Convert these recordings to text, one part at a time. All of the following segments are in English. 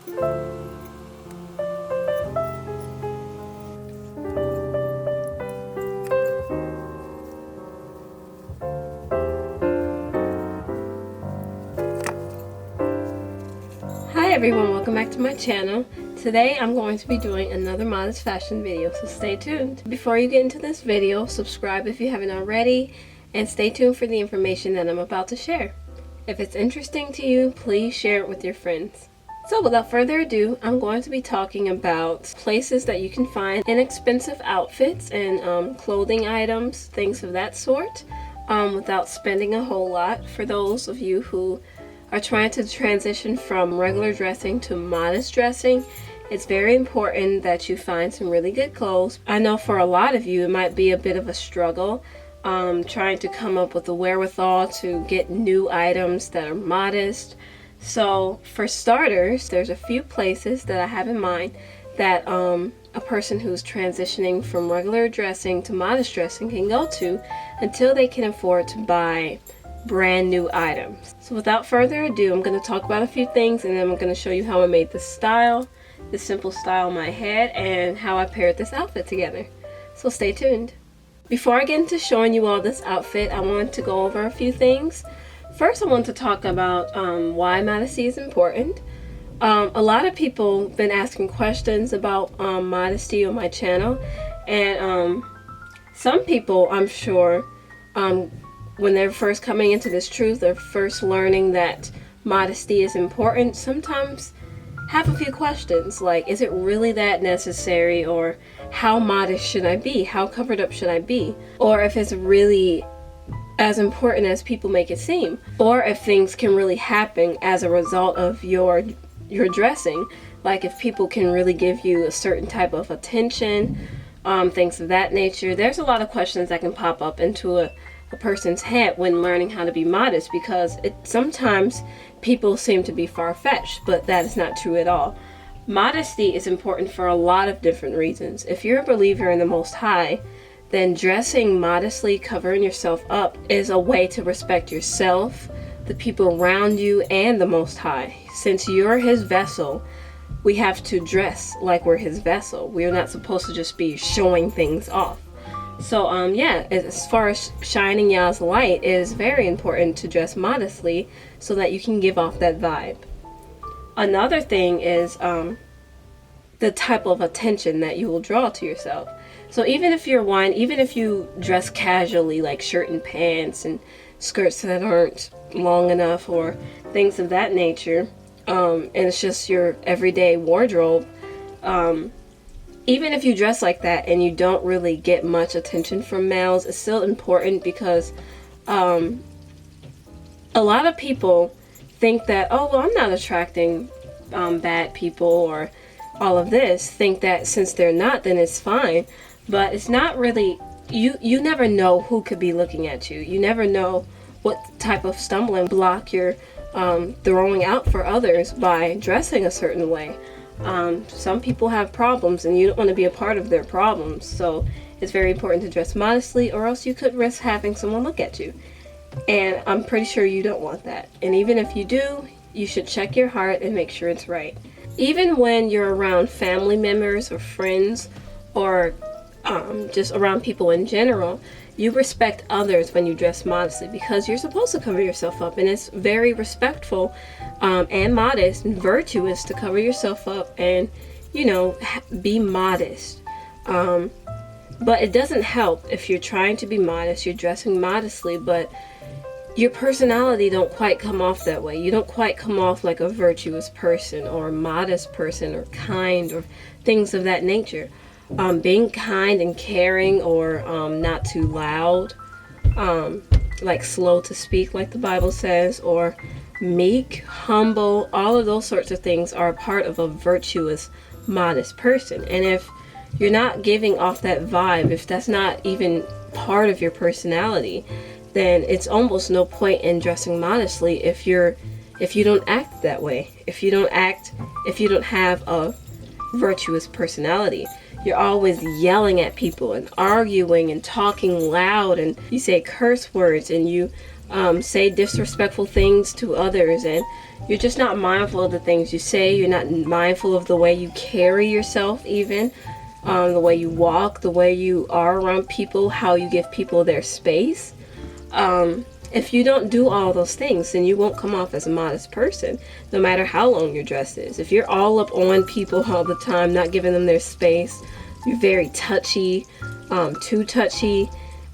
Hi everyone, welcome back to my channel. Today I'm going to be doing another modest fashion video, so stay tuned. Before you get into this video, subscribe if you haven't already, and stay tuned for the information that I'm about to share. If it's interesting to you, please share it with your friends. So without further ado, I'm going to be talking about places that you can find inexpensive outfits and clothing items, things of that sort, without spending a whole lot. For those of you who are trying to transition from regular dressing to modest dressing, it's very important that you find some really good clothes. I know for a lot of you it might be a bit of a struggle trying to come up with the wherewithal to get new items that are modest. So for starters, there's a few places that I have in mind that a person who's transitioning from regular dressing to modest dressing can go to until they can afford to buy brand new items. So without further ado, I'm going to talk about a few things, and then I'm going to show you how I made this style, this simple style in my head, and how I paired this outfit together. So stay tuned. Before I get into showing you all this outfit, I want to go over a few things. First, I want to talk about why modesty is important. A lot of people have been asking questions about modesty on my channel, and some people, I'm sure, when they're first coming into this truth, they're first learning that modesty is important, sometimes have a few questions like, is it really that necessary? Or how modest should I be? How covered up should I be? Or if it's really as important as people make it seem, or if things can really happen as a result of your dressing, like if people can really give you a certain type of attention, things of that nature. There's a lot of questions that can pop up into a person's head when learning how to be modest, because sometimes people seem to be far-fetched, but that is not true at all. Modesty is important for a lot of different reasons. If you're a believer in the Most High, then dressing modestly, covering yourself up, is a way to respect yourself, the people around you, and the Most High. Since you're His vessel, we have to dress like we're His vessel. We're not supposed to just be showing things off. So yeah, as far as shining Yah's light, it is very important to dress modestly so that you can give off that vibe. Another thing is the type of attention that you will draw to yourself. So even if you dress casually, like shirt and pants and skirts that aren't long enough or things of that nature, and it's just your everyday wardrobe, even if you dress like that and you don't really get much attention from males, it's still important, because a lot of people think that, oh, well, I'm not attracting bad people or all of this, think that since they're not, then it's fine. But it's not really. You never know who could be looking at you. You never know what type of stumbling block you're throwing out for others by dressing a certain way. Some people have problems and you don't want to be a part of their problems, so it's very important to dress modestly, or else you could risk having someone look at you, and I'm pretty sure you don't want that. And even if you do, you should check your heart and make sure it's right. Even when you're around family members or friends, or just around people in general, you respect others when you dress modestly, because you're supposed to cover yourself up, and it's very respectful and modest and virtuous to cover yourself up and, you know, be modest. But it doesn't help if you're trying to be modest, you're dressing modestly, but your personality don't quite come off that way. You don't quite come off like a virtuous person or a modest person or kind or things of that nature. Being kind and caring, or not too loud, like slow to speak like the Bible says, or meek, humble, all of those sorts of things are a part of a virtuous, modest person. And if you're not giving off that vibe, if that's not even part of your personality, then it's almost no point in dressing modestly if you don't act that way. If you don't have a virtuous personality. You're always yelling at people and arguing and talking loud, and you say curse words, and you say disrespectful things to others, and you're just not mindful of the things you say. You're not mindful of the way you carry yourself, even the way you walk, the way you are around people, how you give people their space. If you don't do all those things, then you won't come off as a modest person, no matter how long your dress is. If you're all up on people all the time, not giving them their space, you're very touchy, too touchy,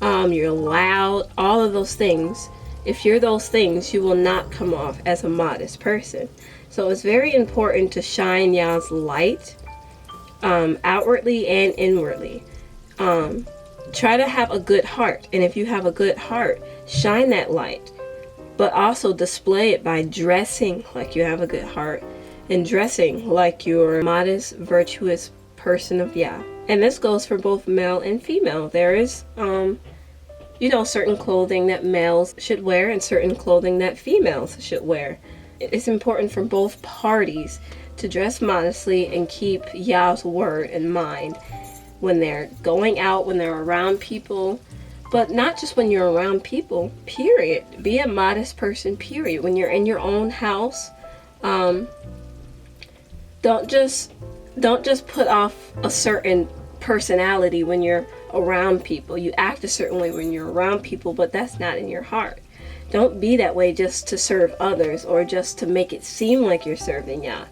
you're loud, all of those things. If you're those things, you will not come off as a modest person. So it's very important to shine Yah's light, outwardly and inwardly. Try to have a good heart, and if you have a good heart, shine that light, but also display it by dressing like you have a good heart and dressing like you're a modest, virtuous person of Yah. And this goes for both male and female. There is certain clothing that males should wear and certain clothing that females should wear. It's important for both parties to dress modestly and keep Yah's word in mind when they're going out, when they're around people, but not just when you're around people, period. Be a modest person, period. When you're in your own house, don't just put off a certain personality when you're around people. You act a certain way when you're around people, but that's not in your heart. Don't be that way just to serve others or just to make it seem like you're serving Yah.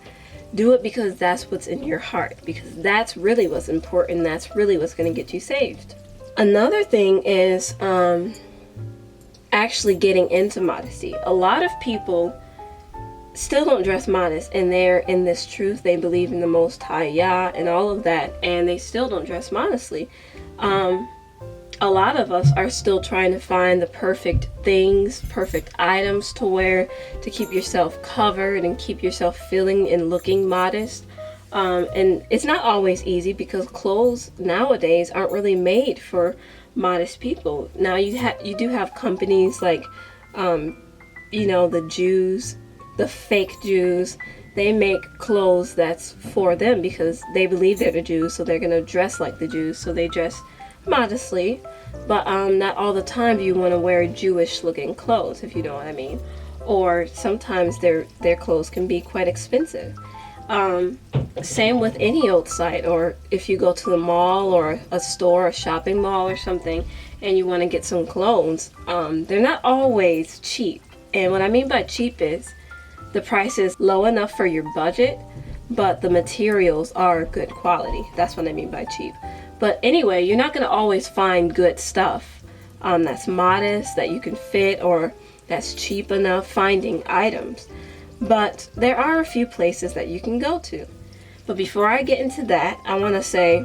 Do it because that's what's in your heart, because that's really what's important. That's really what's going to get you saved. Another thing is actually getting into modesty. A lot of people still don't dress modest, and they're in this truth. They believe in the Most High Yah and all of that, and they still don't dress modestly. A lot of us are still trying to find the perfect things, perfect items to wear to keep yourself covered and keep yourself feeling and looking modest. And it's not always easy because clothes nowadays aren't really made for modest people. Now you do have companies like, the Jews, the fake Jews. They make clothes that's for them because they believe they're the Jews, so they're going to dress like the Jews, so they dress modestly. But not all the time do you want to wear Jewish looking clothes, if you know what I mean. Or sometimes their clothes can be quite expensive. Same with any old site, or if you go to the mall or a store, a shopping mall or something, and you want to get some clothes, they're not always cheap. And what I mean by cheap is the price is low enough for your budget, but the materials are good quality. That's what I mean by cheap. But anyway, you're not going to always find good stuff that's modest, that you can fit, or that's cheap enough finding items. But there are a few places that you can go to. But before I get into that, I want to say,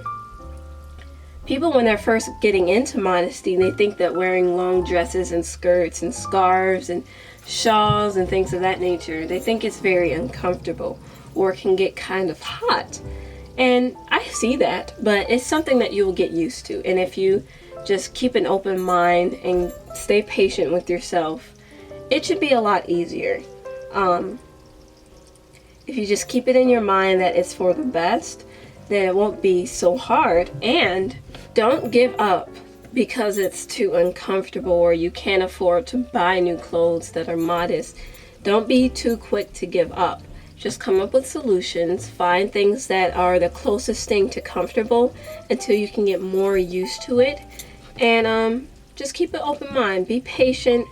people when they're first getting into modesty, they think that wearing long dresses and skirts and scarves and shawls and things of that nature, they think it's very uncomfortable or can get kind of hot. And I see that, but it's something that you will get used to. And if you just keep an open mind and stay patient with yourself, it should be a lot easier. If you just keep it in your mind that it's for the best, then it won't be so hard. And don't give up because it's too uncomfortable or you can't afford to buy new clothes that are modest. Don't be too quick to give up. Just come up with solutions, find things that are the closest thing to comfortable until you can get more used to it. And just keep an open mind, be patient,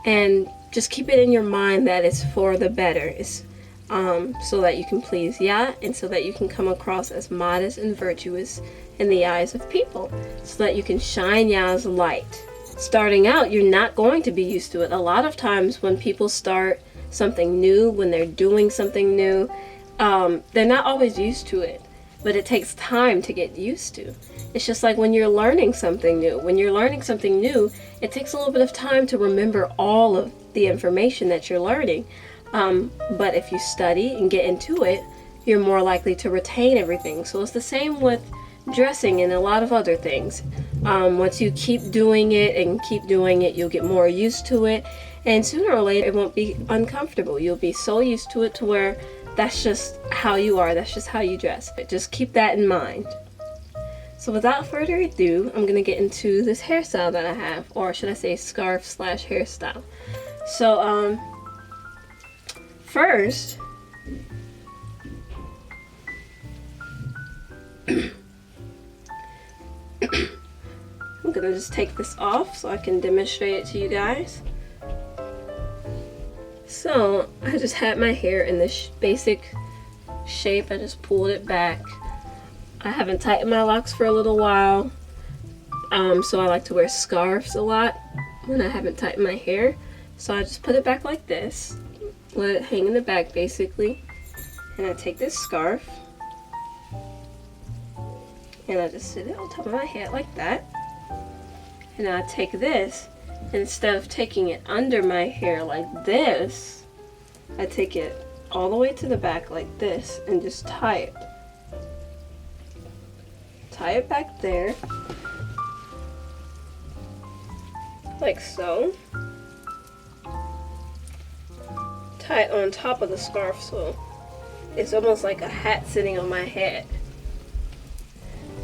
and just keep it in your mind that it's for the better. It's so that you can please Yah and so that you can come across as modest and virtuous in the eyes of people, so that you can shine Yah's light. Starting out, you're not going to be used to it. A lot of times when people start something new, when they're doing something new, they're not always used to it, but it takes time to get used to. It's just like when you're learning something new. When you're learning something new, it takes a little bit of time to remember all of the information that you're learning. But if you study and get into it, you're more likely to retain everything. So it's the same with dressing and a lot of other things. Once you keep doing it and keep doing it, you'll get more used to it. And sooner or later, it won't be uncomfortable. You'll be so used to it to where that's just how you are. That's just how you dress. But just keep that in mind. So without further ado, I'm going to get into this hairstyle that I have. Or should I say scarf / hairstyle. So first I'm gonna just take this off so I can demonstrate it to you guys. So I just had my hair in this basic shape. I just pulled it back. I haven't tightened my locks for a little while, so I like to wear scarves a lot when I haven't tightened my hair. So I just put it back like this, let it hang in the back basically, and I take this scarf and I just sit it on top of my head like that. And I take this, and instead of taking it under my hair like this, I take it all the way to the back like this and just tie it. Tie it back there, like so. Tie it on top of the scarf so it's almost like a hat sitting on my head.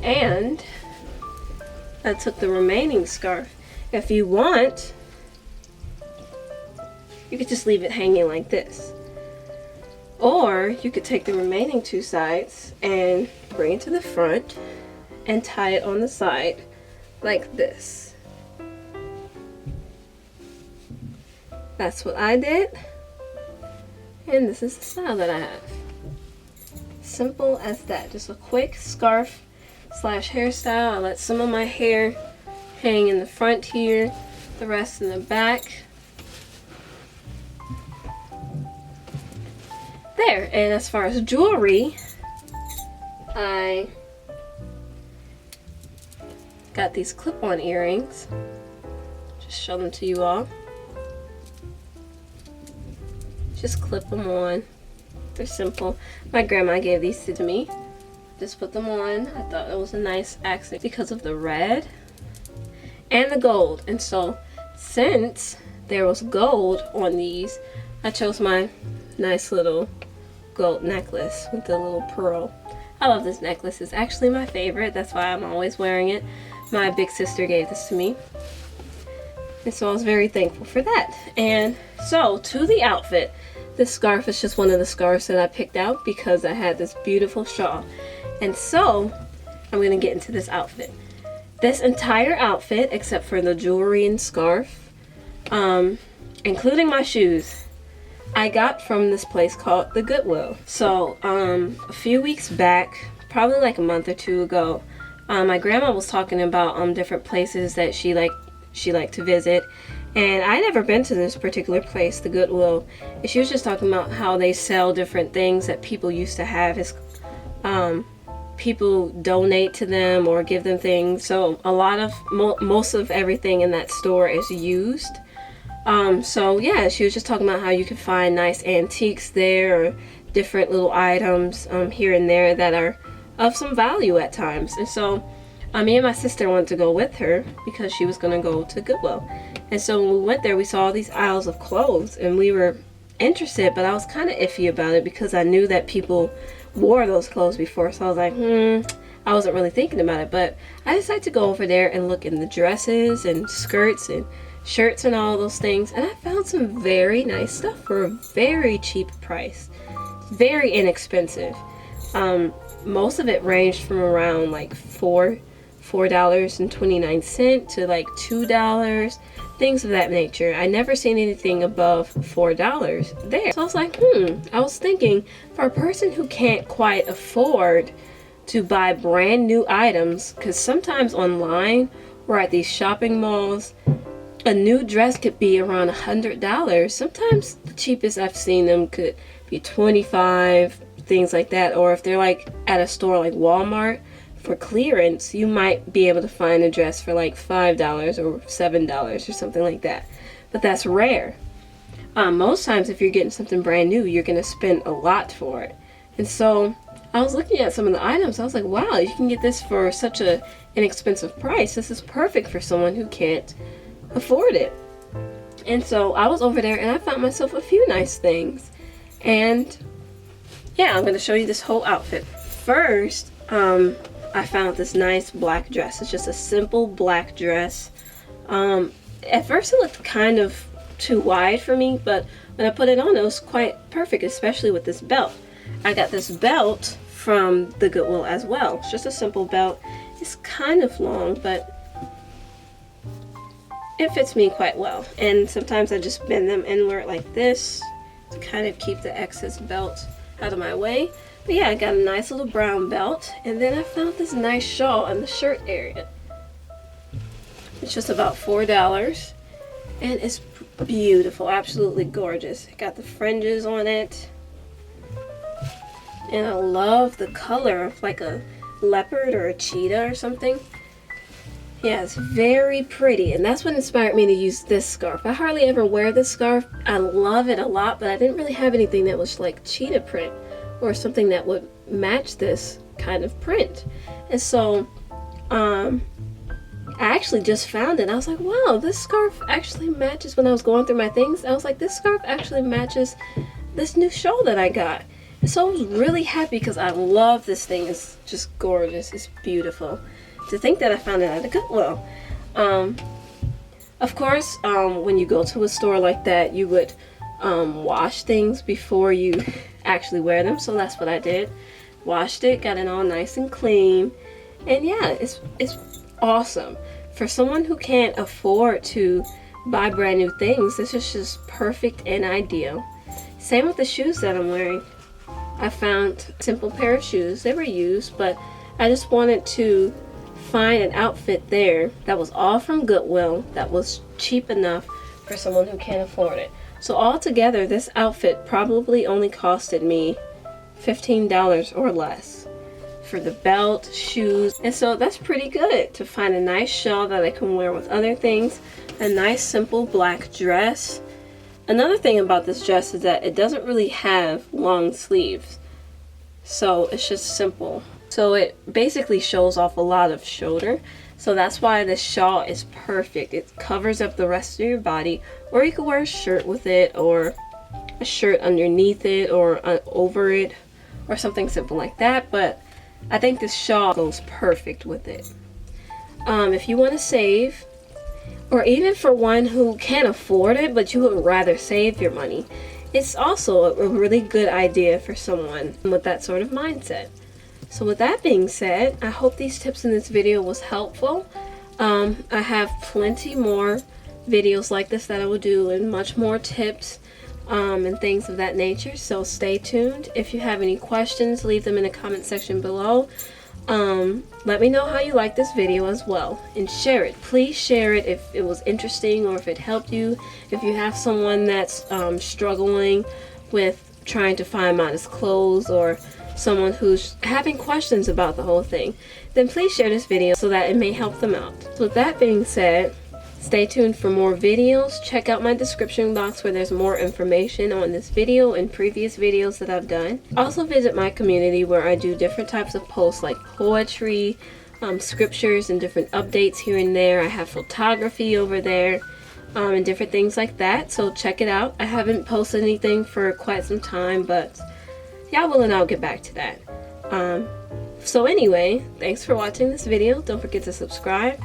And I took the remaining scarf. If you want, you could just leave it hanging like this. Or you could take the remaining two sides and bring it to the front and tie it on the side like this. That's what I did. And this is the style that I have. Simple as that. Just a quick scarf slash hairstyle. I let some of my hair hang in the front here, the rest in the back. There. And as far as jewelry, I got these clip-on earrings. Just show them to you all. Just clip them on. They're simple. My grandma gave these to me. Just put them on. I thought it was a nice accent because of the red and the gold. And so since there was gold on these, I chose my nice little gold necklace with the little pearl. I love this necklace. It's actually my favorite. That's why I'm always wearing it. My big sister gave this to me. And so I was very thankful for that. And so to the outfit. This scarf is just one of the scarves that I picked out because I had this beautiful shawl. And so I'm going to get into this outfit. This entire outfit, except for the jewelry and scarf, including my shoes, I got from this place called the Goodwill. So a few weeks back, probably like a month or two ago, my grandma was talking about different places that she liked to visit. And I never been to this particular place, the Goodwill. And she was just talking about how they sell different things that people used to have. People donate to them or give them things. So a lot of, most of everything in that store is used. So yeah, she was just talking about how you can find nice antiques there, or different little items here and there that are of some value at times. And so me and my sister wanted to go with her because she was going to go to Goodwill. And so when we went there, we saw these aisles of clothes and we were interested, but I was kind of iffy about it because I knew that people wore those clothes before. So I was like, I wasn't really thinking about it. But I decided to go over there and look in the dresses and skirts and shirts and all those things. And I found some very nice stuff for a very cheap price. Very inexpensive. Most of it ranged from around like $4.29 to like $2, things of that nature. I never seen anything above $4 there. So I was like, I was thinking, for a person who can't quite afford to buy brand new items, because sometimes online or at these shopping malls, a new dress could be around $100. Sometimes the cheapest I've seen them could be $25, things like that. Or if they're like at a store like Walmart, for clearance, you might be able to find a dress for like $5 or $7 or something like that. But that's rare. Most times if you're getting something brand new, you're going to spend a lot for it. And so I was looking at some of the items. I was like, wow, you can get this for such an inexpensive price. This is perfect for someone who can't afford it. And so I was over there and I found myself a few nice things. And yeah, I'm going to show you this whole outfit. First, I found this nice black dress. It's just a simple black dress. At first it looked kind of too wide for me, but when I put it on, it was quite perfect, especially with this belt. I got this belt from the Goodwill as well. It's just a simple belt. It's kind of long, but it fits me quite well. And sometimes I just bend them and wear it like this to kind of keep the excess belt out of my way. But yeah, I got a nice little brown belt, and then I found this nice shawl in the shirt area. It's just about $4, and it's beautiful, absolutely gorgeous. It got the fringes on it, and I love the color of like a leopard or a cheetah or something. Yeah, it's very pretty, and that's what inspired me to use this scarf. I hardly ever wear this scarf. I love it a lot, but I didn't really have anything that was like cheetah print or something that would match this kind of print. And so I actually just found it. I was like, wow, this scarf actually matches. When I was going through my things, I was like, this scarf actually matches this new shawl that I got. And so I was really happy because I love this thing. It's just gorgeous. It's beautiful. To think that I found it at a Goodwill. Of course, when you go to a store like that, you would wash things before you actually wear them. So that's what I did. Washed it, got it all nice and clean, and yeah, it's awesome. For someone who can't afford to buy brand new things, this is just perfect and ideal. Same with the shoes that I'm wearing. I found a simple pair of shoes. They were used, but I just wanted to find an outfit there that was all from Goodwill, that was cheap enough for someone who can't afford it. So altogether, this outfit probably only costed me $15 or less for the belt, shoes, and so that's pretty good to find a nice shawl that I can wear with other things, a nice simple black dress. Another thing about this dress is that it doesn't really have long sleeves, so it's just simple. So it basically shows off a lot of shoulder. So that's why this shawl is perfect. It covers up the rest of your body, or you could wear a shirt with it, or a shirt underneath it, or over it, or something simple like that. But I think this shawl goes perfect with it. If you want to save, or even for one who can't afford it, but you would rather save your money, it's also a really good idea for someone with that sort of mindset. So with that being said, I hope these tips in this video was helpful. I have plenty more videos like this that I will do, and much more tips and things of that nature. So stay tuned. If you have any questions, leave them in the comment section below. Let me know how you like this video as well, and share it. Please share it if it was interesting or if it helped you. If you have someone that's struggling with trying to find modest clothes, or someone who's having questions about the whole thing, then please share this video so that it may help them out. So with that being said, stay tuned for more videos. Check out my description box where there's more information on this video and previous videos that I've done. Also visit my community where I do different types of posts like poetry, scriptures, and different updates here and there. I have photography over there, and different things like that. So check it out. I haven't posted anything for quite some time, but y'all will, and I'll get back to that. So anyway, thanks for watching this video. Don't forget to subscribe,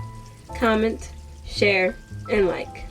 comment, share, and like.